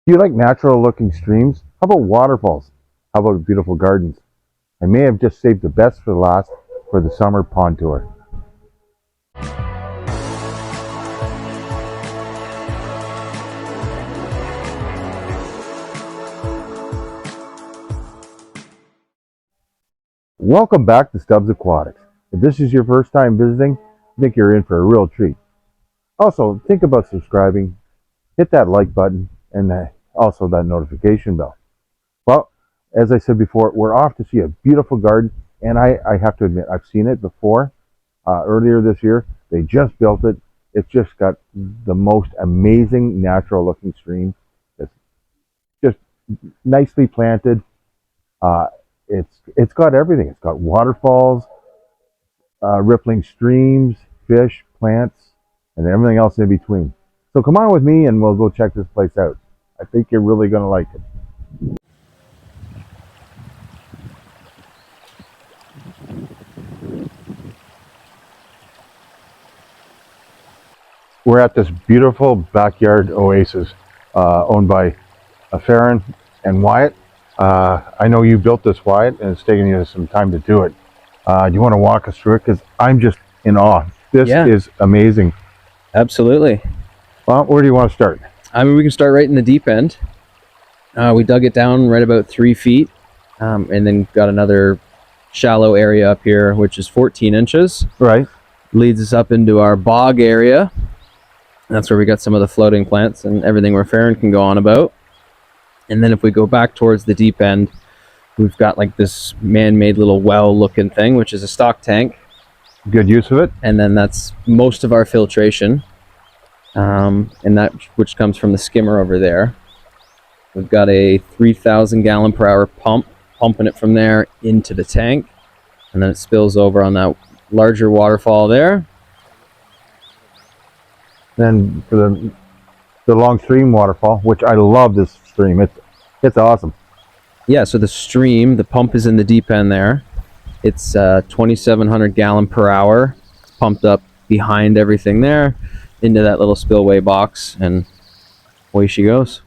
Do you like natural looking streams? How about waterfalls? How about beautiful gardens? I may have just saved the best for last for the summer pond tour. Welcome back to Stubbs Aquatics. If this is your first time visiting, I think you're in for a real treat. Also, think about subscribing, hit that like button, and also that notification bell. Well, as I said before, we're off to see a beautiful garden, and I have to admit, I've seen it before. Earlier this year, they just built it. It's just got the most amazing natural looking stream. It's just nicely planted. Uh, it's got everything. It's got waterfalls, rippling streams, fish, plants, and everything else in between. So come on with me and we'll go check this place out. I think you're really going to like it. We're at this beautiful backyard oasis owned by Farron and Wyatt. I know you built this, Wyatt, and it's taken you some time to do it. Do you want to walk us through it? Because I'm just in awe. This is amazing. Absolutely. Well, where do you want to start? I mean, we can start right in the deep end. We dug it down right about 3 feet, and then got another shallow area up here, which is 14 inches. Right. Leads us up into our bog area. That's where we got some of the floating plants and everything where Farron can go on about. And then if we go back towards the deep end, we've got like this man-made little well-looking thing, which is a stock tank. Good use of it. And then that's most of our filtration, and that which comes from the skimmer over there. We've got a 3,000 gallon per hour pump, pumping it from there into the tank, and then it spills over on that larger waterfall there. Then for the long stream waterfall, which I love this stream. It's awesome. Yeah, so the stream, the pump is in the deep end there. It's 2,700 gallon per hour. It's pumped up behind everything there into that little spillway box, and away she goes.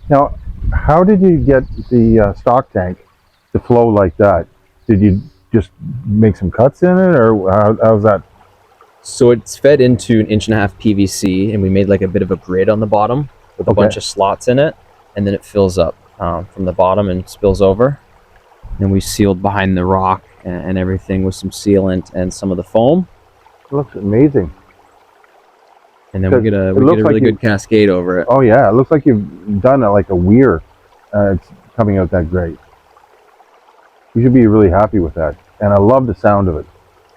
Now, how did you get the stock tank to flow like that? Did you just make some cuts in it, or how's that? So it's fed into an 1.5 inch PVC, and we made like a bit of a grid on the bottom with a bunch of slots in it, and then it fills up from the bottom and spills over. And we sealed behind the rock and everything with some sealant and some of the foam. It looks amazing. And then we get a really good cascade over it. Oh yeah, it looks like you've done it like a weir. It's coming out that great. You should be really happy with that. And I love the sound of it.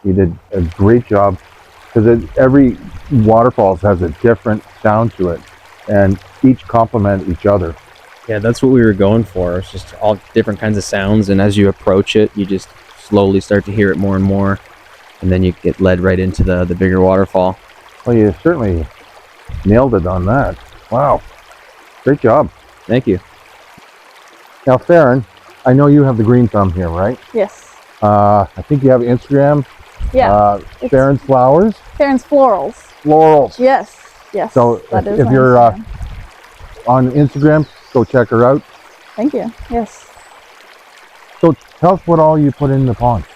You did a great job, because every waterfalls has a different sound to it, and each complement each other. Yeah, that's what we were going for. It's just all different kinds of sounds, and as you approach it, you just slowly start to hear it more and more, and then you get led right into the bigger waterfall. Well, you certainly nailed it on that. Wow, great job. Thank you. Now, Farron, I know you have the green thumb here, right? Yes. I think you have Instagram. Yeah. Farron's Flowers. Farron's Florals. Florals. Yes. Yes. So if you're on Instagram, go check her out. Thank you. Yes. So tell us what all you put in the pond,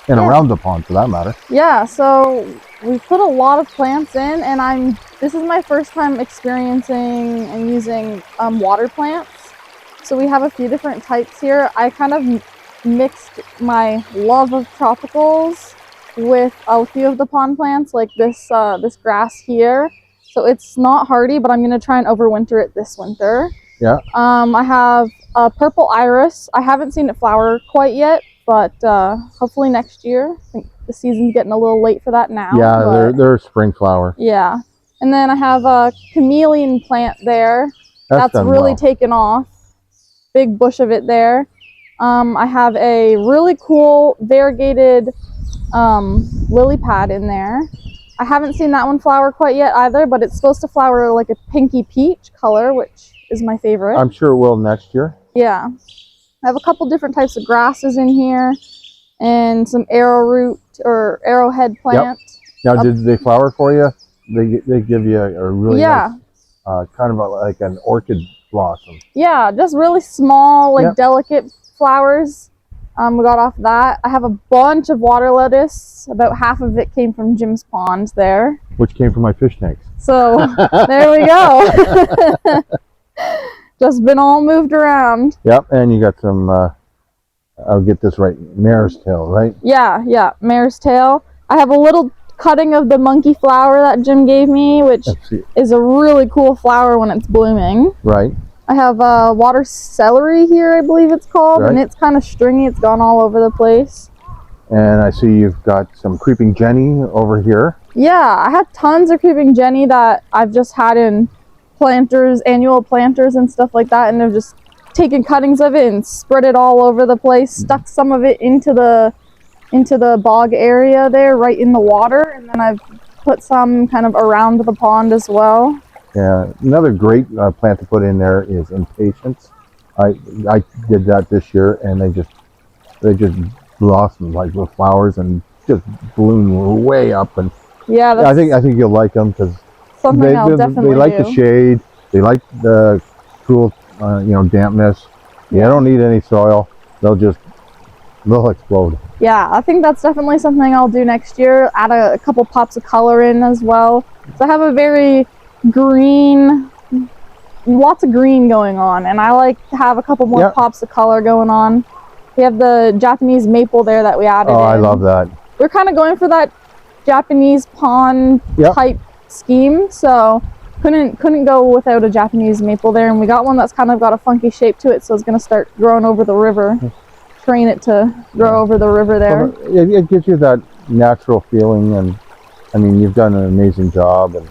and around the pond for that matter. Yeah. So we put a lot of plants in, and this is my first time experiencing and using water plants. So we have a few different types here. I kind of mixed my love of tropicals with a few of the pond plants, like this grass here. So it's not hardy, but I'm gonna try and overwinter it this winter. Yeah. I have a purple iris. I haven't seen it flower quite yet, but hopefully next year. I think the season's getting a little late for that now. Yeah, they're a spring flower. Yeah. And then I have a chameleon plant there. That's really taken off. Big bush of it there. I have a really cool variegated lily pad in there. I haven't seen that one flower quite yet either, but it's supposed to flower like a pinky peach color, which is my favorite. I'm sure it will next year. Yeah. I have a couple different types of grasses in here and some arrowroot or arrowhead plant. Yep. Now, did they flower for you? They give you a really nice kind of like an orchid blossom. Yeah, just really small, like Yep. delicate flowers. We got off that. I have a bunch of water lettuce. About half of it came from Jim's pond there. Which came from my fish tanks. So there we go. Just been all moved around. Yep, and you got some, I'll get this right, mare's tail, right? Yeah, mare's tail. I have a little cutting of the monkey flower that Jim gave me, which is a really cool flower when it's blooming. Right. I have water celery here, I believe it's called, and it's kind of stringy. It's gone all over the place. And I see you've got some creeping Jenny over here. Yeah, I have tons of creeping Jenny that I've just had in planters, annual planters and stuff like that, and I've just taken cuttings of it and spread it all over the place, stuck some of it into the bog area there, right in the water, and then I've put some kind of around the pond as well. Yeah, another great plant to put in there is impatiens. I did that this year, and they just blossomed like with flowers and just bloomed way up. And yeah, I think you'll like them because they like the shade, they like the cool dampness. Yeah, they don't need any soil. They'll explode. Yeah, I think that's definitely something I'll do next year. Add a couple pops of color in as well. So I have a very green, lots of green going on, and I like to have a couple more pops of color going on. We have the Japanese maple there that we added in. I love that. We're kind of going for that Japanese pond type scheme, so couldn't go without a Japanese maple there, and we got one that's kind of got a funky shape to it, so it's going to start growing over the river. Train it to grow over the river there. Well, it gives you that natural feeling, and I mean, you've done an amazing job, and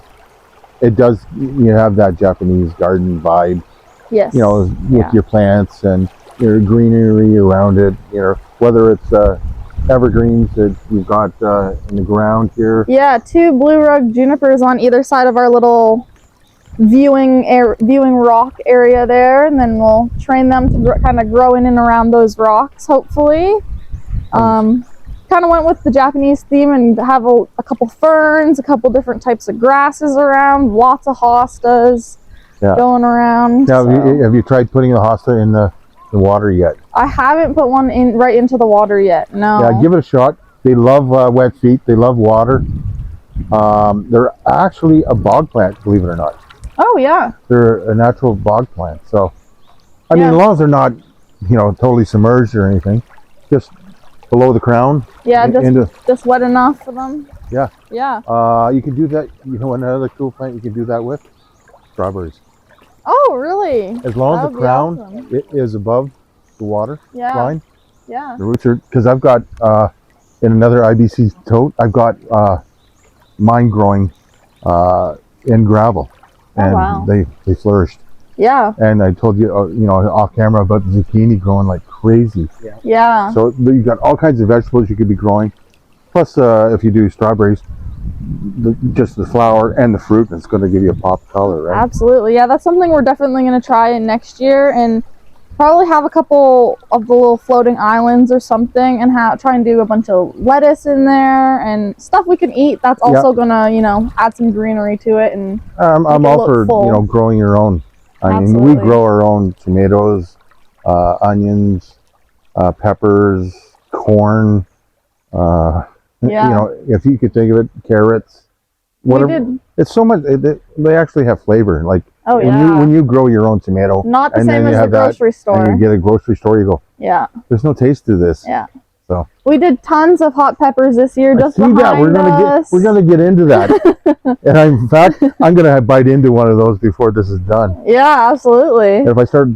it does, you have that Japanese garden vibe. Yes. With your plants and your greenery around it, whether it's evergreens that you've got in the ground here. Yeah, 2 blue rug junipers on either side of our little viewing rock area there, and then we'll train them to kind of grow in and around those rocks, hopefully. Kind of went with the Japanese theme and have a couple ferns, a couple different types of grasses around, lots of hostas going around. Now, have you tried putting the hosta in the water yet? I haven't put one right into the water yet, no. Yeah, give it a shot. They love wet feet, they love water. They're actually a bog plant, believe it or not. Oh, yeah. They're a natural bog plant. So, I mean, as long as they're not, totally submerged or anything, just below the crown. Yeah, just wet enough for them. Yeah. Yeah. You can do that. Another cool plant you can do that with? Strawberries. Oh, really? As long as the crown is above the water line. Yeah. The roots are, because I've got, in another IBC tote, I've got mine growing in gravel. And they flourished. Yeah. And I told you, off camera about the zucchini growing like crazy. Yeah. So you got all kinds of vegetables you could be growing. Plus, if you do strawberries, just the flower and the fruit, it's going to give you a pop color, right? Absolutely. Yeah, that's something we're definitely going to try in next year, and probably have a couple of the little floating islands or something, and try and do a bunch of lettuce in there and stuff we can eat. That's also gonna, add some greenery to it. And I'm all for growing your own. I mean, we grow our own tomatoes, onions, peppers, corn. If you could think of it, carrots, whatever. It's so much. They actually have flavor. Like when you grow your own tomato, not the same as the grocery store. And you get a grocery store, you go, there's no taste to this. Yeah. So we did tons of hot peppers this year. Just behind us. We're gonna get into that. And in fact, I'm gonna bite into one of those before this is done. Yeah, absolutely. And if I start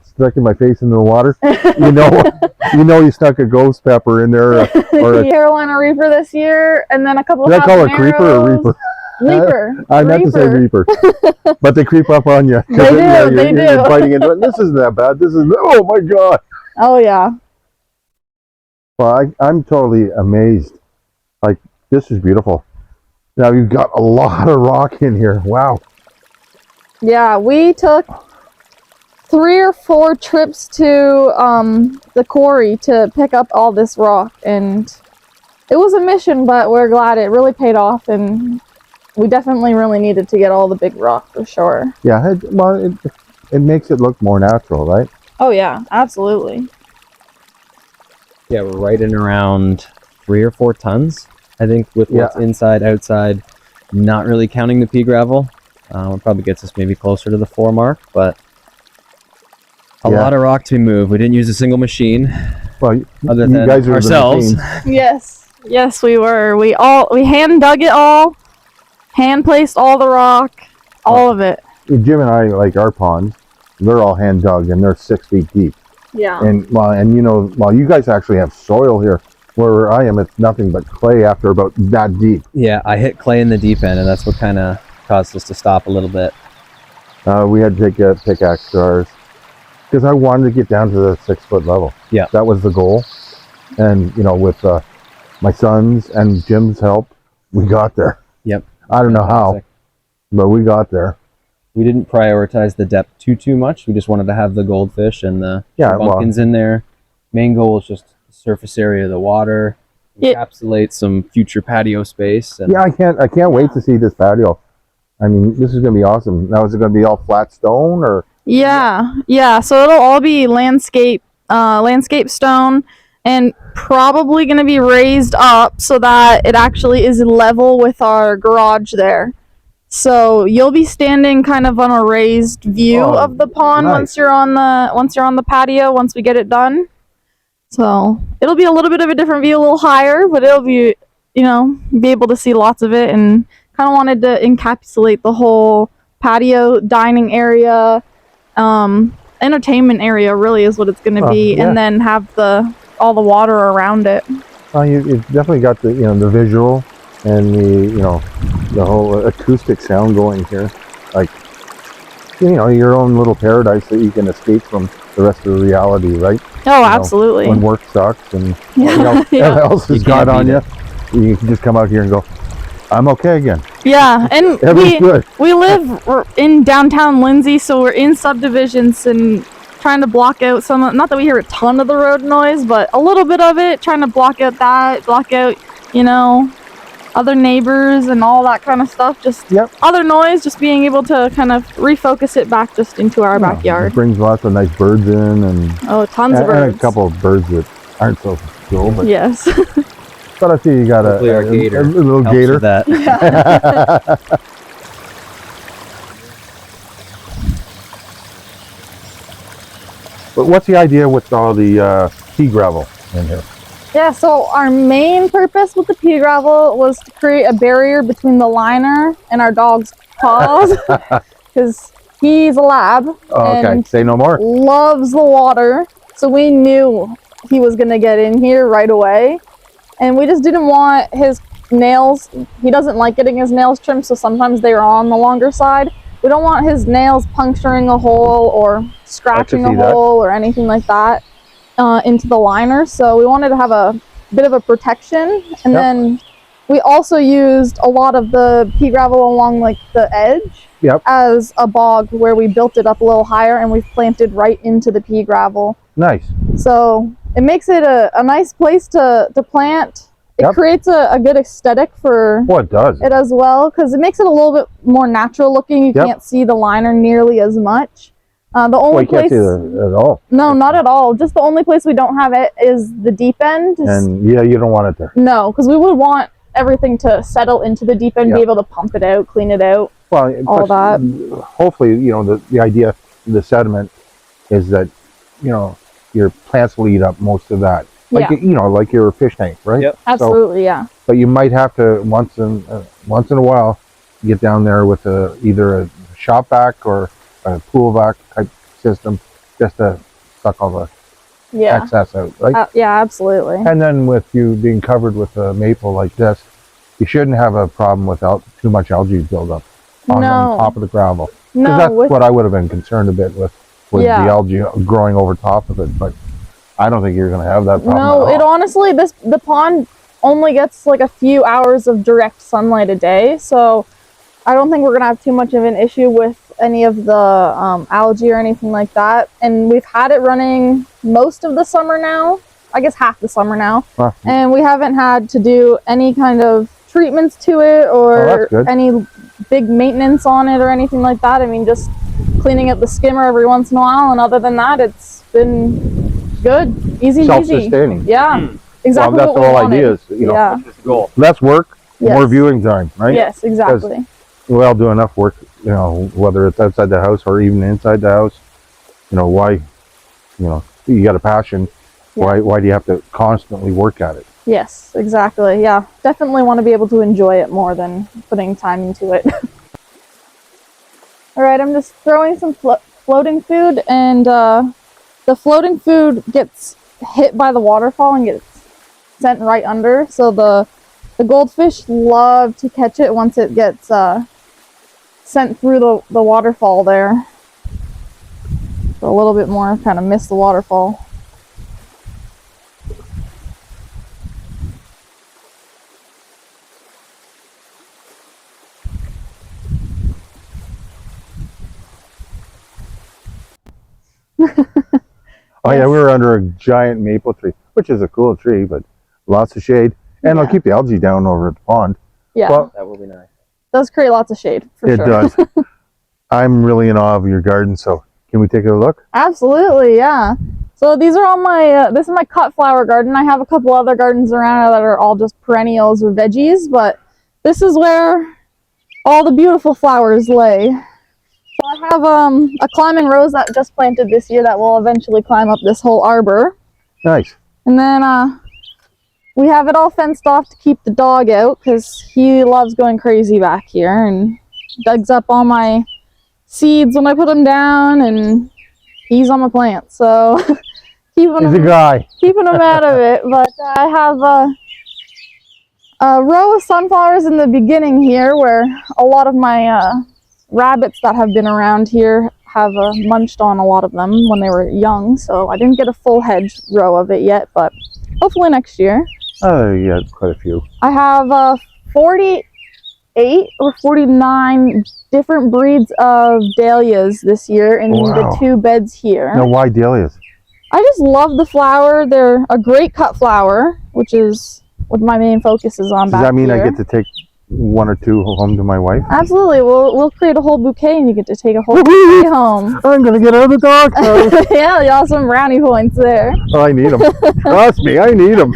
sticking my face into the water, you stuck a ghost pepper in there, or a Carolina Reaper this year, and then a couple. Did I call it creeper or reaper? Reaper. I meant to say reaper, but they creep up on you. They do. You're biting into it. This isn't that bad. This is, oh my god. Oh yeah. Well, I'm totally amazed. Like, this is beautiful. Now you've got a lot of rock in here. Wow. Yeah, we took 3 or 4 trips to the quarry to pick up all this rock, and it was a mission, but we're glad it really paid off, and we definitely really needed to get all the big rock for sure. Yeah, it makes it look more natural, right? Oh yeah, absolutely. Yeah, we're right in around 3 or 4 tons, I think, with what's inside, outside, not really counting the pea gravel. It probably gets us maybe closer to the 4 mark, but a lot of rock to move. We didn't use a single machine. Well, other you than guys are ourselves. Yes, we were. We hand dug it all, hand placed all the rock, all of it. Jim and I, like our ponds, they're all hand dug and they're 6 feet deep. Yeah. And you know, while you guys actually have soil here, where I am, it's nothing but clay after about that deep. Yeah, I hit clay in the deep end, and that's what kind of caused us to stop a little bit. We had to take a pickaxe to ours because I wanted to get down to the 6 foot level. Yeah, that was the goal. And you know, with my sons and Jim's help, we got there. Yep. I don't know how, but we got there. We didn't prioritize the depth too much. We just wanted to have the goldfish and the Shubunkins in there. Main goal is just the surface area of the water, encapsulate some future patio space. And yeah, I can't wait to see this patio. I mean, this is going to be awesome. Now, is it going to be all flat stone or? Yeah. So it'll all be landscape stone, and probably going to be raised up so that it actually is level with our garage there. So you'll be standing kind of on a raised view of the pond once you're on the patio, once we get it done. So it'll be a little bit of a different view, a little higher, but it'll be, you know, be able to see lots of it, and kind of wanted to encapsulate the whole patio, dining area, entertainment area really is what it's going to be, and then have all the water around it. You've definitely got the, you know, the visual and the whole acoustic sound going here, like, you know, your own little paradise that you can escape from the rest of the reality, right? Oh, absolutely. When work sucks and everything else has got on you, you can just come out here and go, I'm okay again. Yeah, and we live in downtown Lindsay, so we're in subdivisions and trying to block out not that we hear a ton of the road noise, but a little bit of it, trying to block out, you know, other neighbors and all that kind of stuff. Just other noise, just being able to kind of refocus it back just into our backyard. It brings lots of nice birds in, and tons of birds. And a couple of birds that aren't so cool, but yes. But I see you got a little gator. That. But what's the idea with all the pea gravel in here? Yeah, so our main purpose with the pea gravel was to create a barrier between the liner and our dog's paws, because he's a lab. Oh, okay, say no more. Loves the water, so we knew he was going to get in here right away. And we just didn't want his nails, he doesn't like getting his nails trimmed, so sometimes they are on the longer side. We don't want his nails puncturing a hole or scratching a hole or anything like that into the liner. So we wanted to have a bit of a protection. And then we also used a lot of the pea gravel along like the edge as a bog, where we built it up a little higher and we've planted right into the pea gravel. Nice. So it makes it a nice place to plant. It creates a good aesthetic for it as well, because it makes it a little bit more natural looking. You can't see the liner nearly as much. The only place, can't see it at all. No, not at all. Just the only place we don't have it is the deep end. And you don't want it there. No, because we would want everything to settle into the deep end, be able to pump it out, clean it out, all that. Hopefully, you know, the idea, the sediment is that, you know, your plants will eat up most of that. Like, you know, like your fish tank, right? Yep. Absolutely, But you might have to, once in a while, get down there with either a shop vac or a pool vac type system, just to suck all the excess out, right? Yeah, absolutely. And then with you being covered with a maple like this, you shouldn't have a problem without too much algae buildup on top of the gravel. No, that's what I would have been concerned a bit with the algae growing over top of it, but I don't think you're going to have that problem. No, it honestly, the pond only gets like a few hours of direct sunlight a day, so I don't think we're going to have too much of an issue with any of the algae or anything like that. And we've had it running most of the summer now, I guess half the summer now, and we haven't had to do any kind of treatments to it Oh, or that's good. any big maintenance on it or anything like that. I mean, just cleaning up the skimmer every once in a while, and other than that, it's been good, easy peasy. Self-sustaining. Yeah, exactly. Well, that's what the we whole wanted. idea is, you know, Yeah. That's the goal. less work, Yes. more viewing time, right? Yes, exactly. We all do enough work, you know, whether it's outside the house or even inside the house. You know, why, you know, you got a passion. Yeah. Why do you have to constantly work at it? Yes, exactly. Yeah, definitely want to be able to enjoy it more than putting time into it. All right, I'm just throwing some floating food, and the floating food gets hit by the waterfall and gets sent right under. So the goldfish love to catch it once it gets sent through the waterfall there. So a little bit more, kind of miss the waterfall. Oh yeah, Yes. we were under a giant maple tree, which is a cool tree, but lots of shade, and it'll Yeah. keep the algae down over at the pond. Yeah, Well, That will be nice. does create lots of shade for it sure. does. I'm really in awe of your garden, so can we take a look? Absolutely, yeah. So these are all my, this is my cut flower garden. I have a couple other gardens around that are all just perennials or veggies, but this is where all the beautiful flowers lay. So I have a climbing rose that just planted this year that will eventually climb up this whole arbor. Nice. And then we have it all fenced off to keep the dog out because he loves going crazy back here and digs up all my seeds when I put them down, and he's on my plants, so keeping He's a him guy. out of it. But I have a row of sunflowers in the beginning here where a lot of my rabbits that have been around here have munched on a lot of them when they were young, so I didn't get a full hedge row of it yet, but hopefully next year. Oh, yeah, quite a few. I have 48 or 49 different breeds of dahlias this year in Wow. the 2 beds here. Now, why dahlias? I just love the flower. They're a great cut flower, which is what my main focus is on. Does that mean here. I get to take 1 or 2 home to my wife? Absolutely. We'll create a whole bouquet, and you get to take a whole bouquet home. I'm gonna get out of the dog house. Yeah, you have some brownie points there. Oh, I need them. Trust me, I need them.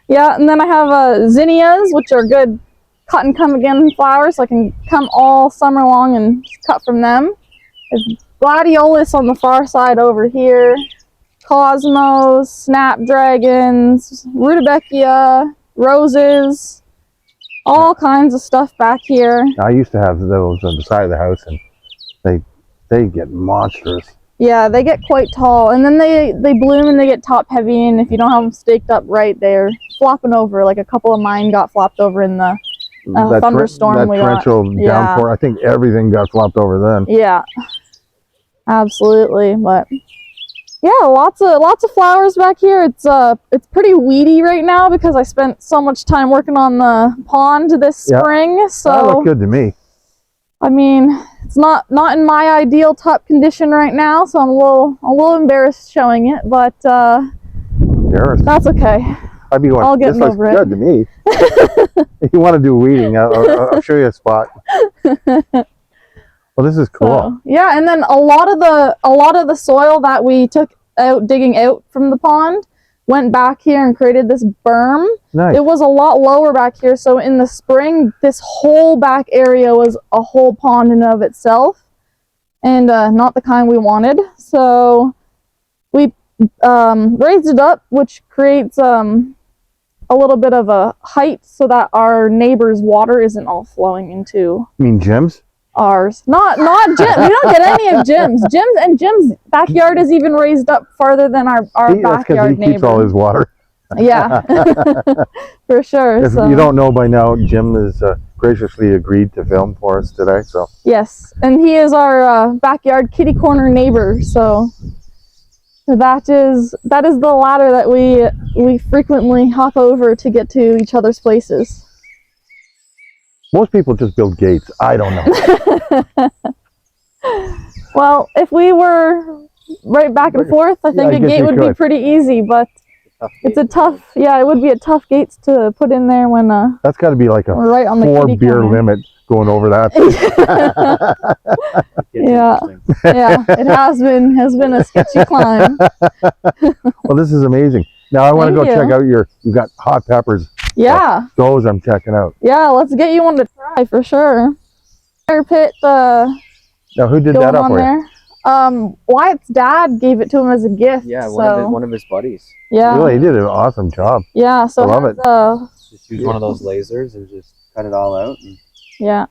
Yeah, and then I have zinnias, which are good cut and come again flowers, so I can come all summer long and cut from them. There's gladiolus on the far side over here, cosmos, snapdragons, rudbeckia, roses, all kinds of stuff back here. I used to have those on the side of the house, and they get monstrous. Yeah, they get quite tall, and then they bloom and they get top heavy, and if you don't have them staked up right, they're flopping over. Like a couple of mine got flopped over in the thunderstorm we got. torrential downpour. I think everything got flopped over then. Yeah, absolutely. But yeah, lots of flowers back here. It's pretty weedy right now because I spent so much time working on the pond this spring. That So looked good to me. I mean, it's not in my ideal top condition right now, so I'm a little embarrassed showing it, but Embarrassed. that's okay. I'd be I'll going, get this looks over it. good to me. If you want to do weeding, I'll show you a spot. Well, this is cool. So, yeah, and then a lot of the soil that we took out digging out from the pond went back here and created this berm. Nice. It was a lot lower back here, so in the spring, this whole back area was a whole pond in and of itself, and not the kind we wanted. So we raised it up, which creates a little bit of a height so that our neighbor's water isn't all flowing into You mean Jim's? ours. Not Jim. We don't get any of Jim's. Jim's backyard is even raised up farther than our That's because backyard he keeps all neighbor. his water. Yeah, for sure. If So, you don't know by now, Jim has graciously agreed to film for us today. So yes, and he is our backyard kitty corner neighbor. So that is the ladder that we frequently hop over to get to each other's places. most people just build gates. I don't know. Well, if we were right back and forth, I think I a guess gate you would be could. pretty easy, but It's a tough, yeah, it would be a tough gates to put in there when That's got to be like a we're right on the 4 kitty beer corner. limit going over that. Yeah, yeah, it has been a sketchy climb. Well, this is amazing. Now I want to go Thank you. check out you got hot peppers. Yeah, Those I'm checking out. yeah, let's get you one to try for sure. Fire pit Now who did going that up on for you? there. Wyatt's dad gave it to him as a gift. Yeah, so, one of his buddies. yeah, Really, he did an awesome job. yeah. So I love it. Just use one of those lasers and just cut it all out. And Yeah.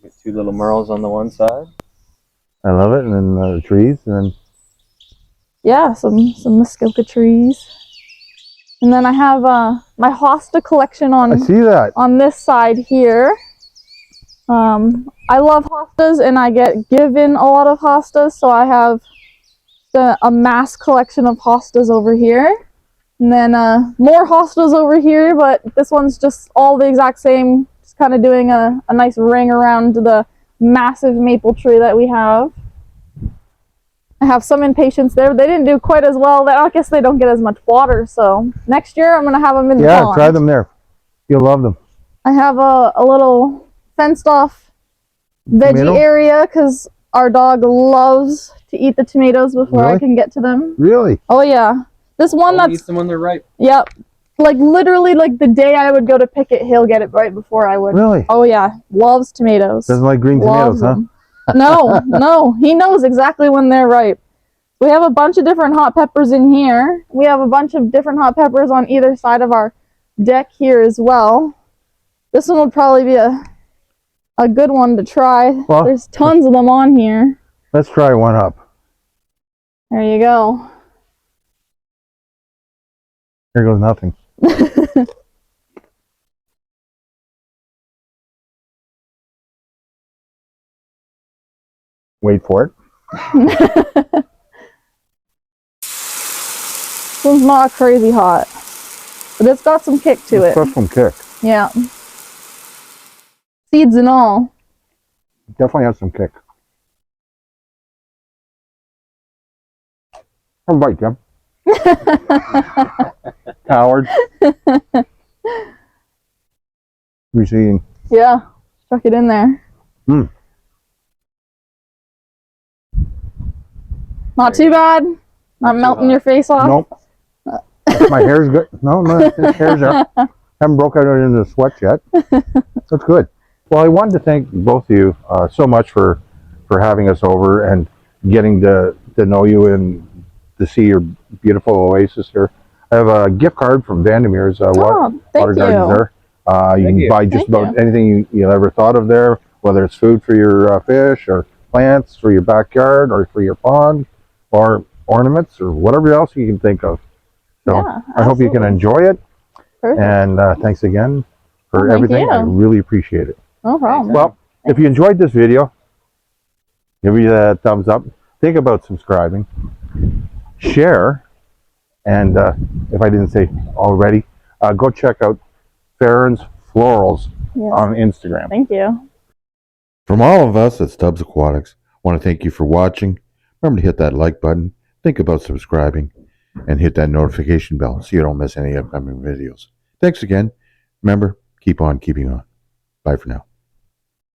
get 2 little merles on the one side. I love it. And then the trees, and then Yeah, some Muskoka trees. And then I have my hosta collection I see that. on this side here. I love hostas and I get given a lot of hostas, so I have a mass collection of hostas over here. And then more hostas over here, but this one's just all the exact same, just kind of doing a nice ring around the massive maple tree that we have. I have some impatiens there. They didn't do quite as well. I guess they don't get as much water, so next year I'm going to have them in the pond. Try them there. You'll love them. I have a little fenced off veggie Tomato? area because our dog loves to eat the tomatoes before I Really? can get to them. Really? Oh yeah, this one Only that's eat them when they're ripe. yep, like literally like the day I would go to pick it, he'll get it right before I would. Really? Oh yeah, loves tomatoes. Doesn't like green Loves tomatoes, them. No, no, he knows exactly when they're ripe. We have a bunch of different hot peppers in here. We have a bunch of different hot peppers on either side of our deck here as well. This one would probably be a good one to try. Well, there's tons of them on here. Let's try one up. There you go. Here goes nothing. Wait for it. This one's not crazy hot, but it's got some kick to it. Got some kick. Yeah. Seeds and all. Definitely has some kick. Come bite, Jim. Coward. Who's eating? Yeah. Stuck it in there. Mm. Not too bad. Not melting your face off. Nope. My hair's good. No, my hair's up. Haven't broke out into the sweat yet. That's good. Well, I wanted to thank both of you so much for having us over and getting to know you and to see your beautiful oasis here. I have a gift card from Vandermeer's Thank Water Gardens you. there. You can buy just Thank about anything you ever thought of there, whether it's food for your fish or plants for your backyard or for your pond or ornaments or whatever else you can think of. So Yeah, I hope you can absolutely. enjoy it. Perfect. And thanks again for Oh, thank everything. you. I really appreciate it. No problem. Well, if you enjoyed this video, give me that thumbs up. Think about subscribing, share, and if I didn't say already, go check out Farron's Florals Yes. on Instagram. Thank you. From all of us at Stubbs Aquatics, I want to thank you for watching. Remember to hit that like button, think about subscribing, and hit that notification bell so you don't miss any upcoming videos. Thanks again. Remember, keep on keeping on. Bye for now.